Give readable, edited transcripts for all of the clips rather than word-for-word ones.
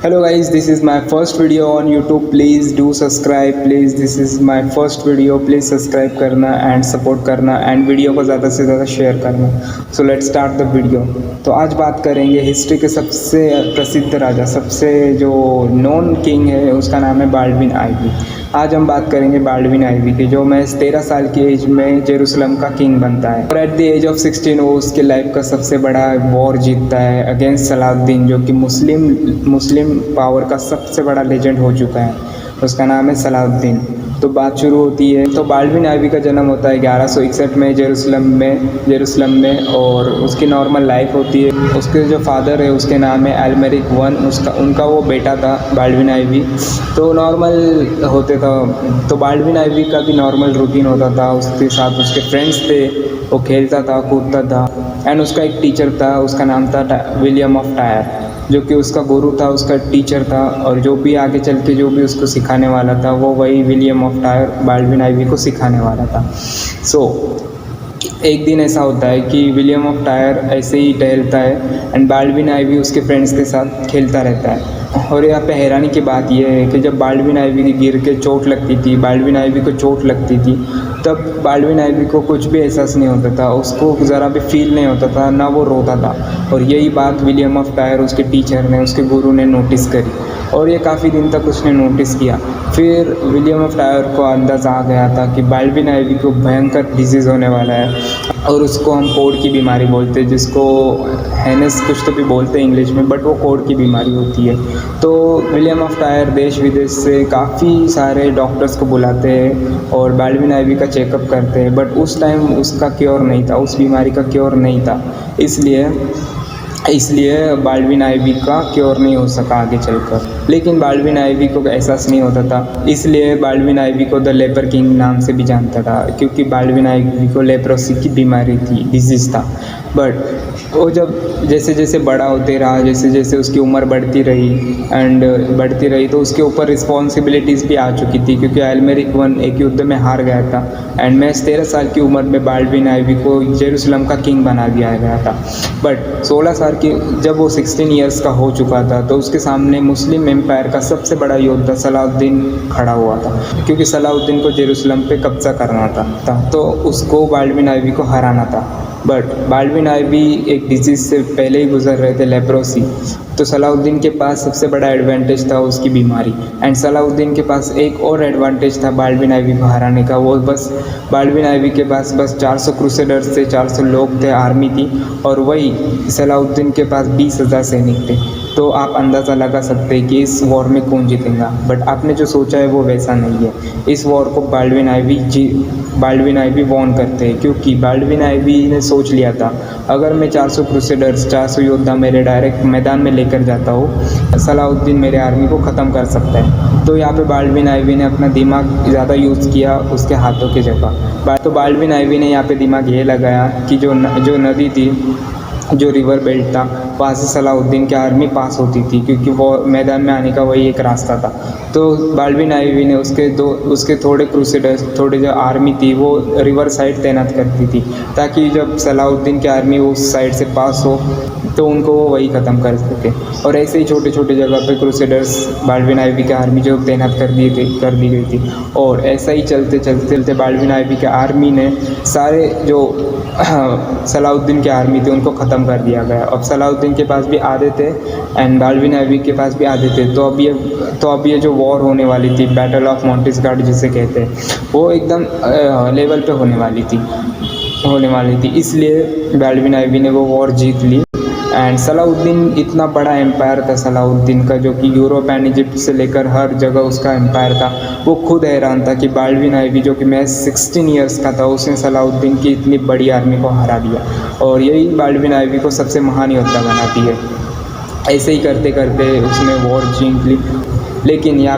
Hello guys, this is my first video on YouTube. Please do subscribe. Please, this is my first video. Please subscribe करना and support करना and video को ज़्यादा से ज़्यादा share करना. So let's start the video. तो आज बात करेंगे हिस्ट्री के सबसे प्रसिद्ध राजा, सबसे जो नॉन किंग है उसका नाम है बाल्डविन आईवी. आज हम बात करेंगे बाल्डविन आईवी की, जो मैं 13 साल की एज में जेरूसलम का किंग बनता है और एट द एज ऑफ 16 वो उसके लाइफ का सबसे बड़ा वॉर जीतता है अगेंस्ट सलाउद्दीन, जो कि मुस्लिम पावर का सबसे बड़ा लेजेंड हो चुका है. उसका नाम है सलाउद्दीन. तो बात शुरू होती है. तो बाल्डविन आईवी का जन्म होता है 1161 में जेरूसलम में और उसकी नॉर्मल लाइफ होती है. उसके जो फादर है उसके नाम है एल्मेरिक वन, उनका वो बेटा था बाल्डविन आईवी. तो नॉर्मल होते था. तो बाल्डविन आईवी का भी नॉर्मल रूटीन होता था. उसके साथ उसके फ्रेंड्स थे, वो खेलता था, कूदता था. एंड उसका एक टीचर था, उसका नाम था विलियम ऑफ टायर, जो कि उसका गुरु था, उसका टीचर था. और जो भी आगे चल के जो भी उसको सिखाने वाला था वो वही William of Tyre Baldwin IV को सिखाने वाला था. एक दिन ऐसा होता है कि विलियम ऑफ टायर ऐसे ही टहलता है एंड बाल्डविन आईवी उसके फ्रेंड्स के साथ खेलता रहता है. और यहाँ पे हैरानी की बात यह है कि जब बाल्डविन आईवी की गिर के चोट लगती थी, बाल्डविन आईवी को चोट लगती थी, तब बाल्डविन आईवी को कुछ भी एहसास नहीं होता था, उसको ज़रा भी फील नहीं होता था, ना वो रोता था. और यही बात विलियम ऑफ टायर उसके टीचर ने, उसके गुरु ने नोटिस करी और ये काफ़ी दिन तक उसने नोटिस किया. फिर विलियम ऑफ टायर को अंदाज़ा आ गया था कि बाल्डविन आईवी को भयंकर डिजीज़ होने वाला है और उसको हम कोढ़ की बीमारी बोलते हैं, जिसको हैनेस कुछ तो भी बोलते हैं इंग्लिश में, बट वो कोढ़ की बीमारी होती है. तो विलियम ऑफ टायर देश विदेश से काफ़ी सारे डॉक्टर्स को बुलाते हैं और बाल्डविन आईवी का चेकअप करते हैं. बट उस टाइम उसका क्योर नहीं था, उस बीमारी का क्योर नहीं था. इसलिए बाल्डविन आईवी का क्योर नहीं हो सका आगे चलकर. लेकिन बाल्डविन आईवी को एहसास नहीं होता था, इसलिए बाल्डविन आईवी को द लेपर किंग नाम से भी जानता था, क्योंकि बाल्डविन आईवी को लेप्रोसी की बीमारी थी, डिजीज़ था. बट वो जब जैसे जैसे बड़ा होते रहा, जैसे जैसे उसकी उम्र बढ़ती रही तो उसके ऊपर रिस्पॉन्सिबिलिटीज़ भी आ चुकी थी, क्योंकि एल्मेरिक वन एक युद्ध में हार गया था एंड मैं 13 साल की उम्र में बाल्डविन आईवी को जेरूसलम का किंग बना दिया गया था. बट 16 साल की जब वो 16 ईयर्स का हो चुका था तो उसके सामने मुस्लिम एम्पायर का सबसे बड़ा योद्धा सलाउद्दीन खड़ा हुआ था, क्योंकि सलाउद्दीन को जेरूसलम पे कब्जा करना था तो उसको बाल्डविन आईवी को हराना था. बट बाल्डविन आईवी एक डिजीज़ से पहले ही गुजर रहे थे, लेप्रोसी. तो सलाउद्दीन के पास सबसे बड़ा एडवांटेज था उसकी बीमारी. एंड सलाउद्दीन के पास एक और एडवांटेज था बाल्डविन आईवी को हराने का. वो बस बाल्डविन आईवी के पास बस 400 क्रूसेडर्स थे, 400 लोग थे, आर्मी थी. और वही सलाउद्दीन के पास 20,000 सैनिक थे. तो आप अंदाज़ा लगा सकते हैं कि इस वॉर में कौन जीतेगा. बट आपने जो सोचा है वो वैसा नहीं है. इस वॉर को बाल्डविन आईवी वॉन करते हैं, क्योंकि बाल्डविन आईवी ने सोच लिया था अगर मैं 400 क्रूसेडर्स, 400 योद्धा मेरे डायरेक्ट मैदान में लेकर जाता हूँ, सलाउद्दीन मेरे आर्मी को ख़त्म कर सकता है. तो यहाँ पे बाल्डविन आईवी ने अपना दिमाग ज़्यादा यूज़ किया उसके हाथों की जगह. तो बाल्डविन आईवी ने यहाँ पे दिमाग ये लगाया कि जो नदी थी, जो रिवर बेल्ट था, वहाँ से सलाउद्दीन की आर्मी पास होती थी, क्योंकि वो मैदान में आने का वही एक रास्ता था. तो बाल्डविन आईवी ने उसके थोड़े क्रूसेडर्स, थोड़े जो आर्मी थी वो रिवर साइड तैनात करती थी, ताकि जब सलाउद्दीन की आर्मी उस साइड से पास हो तो उनको वो वही ख़त्म कर सके. और ऐसे ही छोटे छोटे जगह पे क्रूसेडर्स, बाल्डविन आईवी की आर्मी जो तैनात कर दी गई थी. और ऐसा ही चलते बाल्डविन आईवी की आर्मी ने सारे जो सलाउद्दीन की आर्मी थी उनको ख़त्म कर दिया गया. अब सलाउद्दीन के पास भी आधे थे एंड बाल्डविन आईवी के पास भी आधे थे. तो अब ये जो वॉर होने वाली थी, बैटल ऑफ मॉन्टेस्गार्ड जिसे कहते हैं, वो एकदम लेवल पे होने वाली थी. इसलिए बाल्डविन आईवी ने वो वॉर जीत ली. एंड सलाउद्दीन इतना बड़ा एम्पायर था सलाउद्दीन का, जो कि यूरोप एंड इजिप्ट से लेकर हर जगह उसका एम्पायर था. वो खुद हैरान था कि बाल्डविन आईवी जो कि मैं 16 ईयर्स का था, उसने सलाउद्दीन की इतनी बड़ी आर्मी को हरा दिया. और यही बाल्डविन आईवी को सबसे महान योद्धा बनाती है. ऐसे ही करते करते उसने वॉर जीत ली. लेकिन यहाँ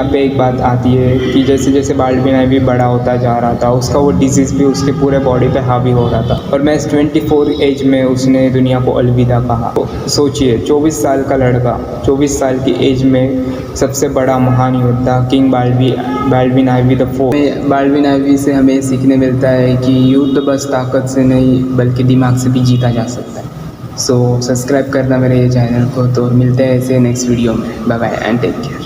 पे एक बात आती है कि जैसे जैसे बाल्डविन आईवी बड़ा होता जा रहा था, उसका वो डिजीज़ भी उसके पूरे बॉडी पे हावी हो रहा था. और मैं 24 एज में उसने दुनिया को अलविदा कहा. तो सोचिए, 24 साल का लड़का, 24 साल की एज में सबसे बड़ा महान योद्धा king Baldwin IV the fourth. Baldwin IV से हमें सीखने मिलता है कि युद्ध बस ताकत से नहीं बल्कि दिमाग से भी जीता जा सकता है. सो सब्सक्राइब करना मेरे चैनल को। तो मिलते हैं ऐसे नेक्स्ट वीडियो में। Bye bye and take care.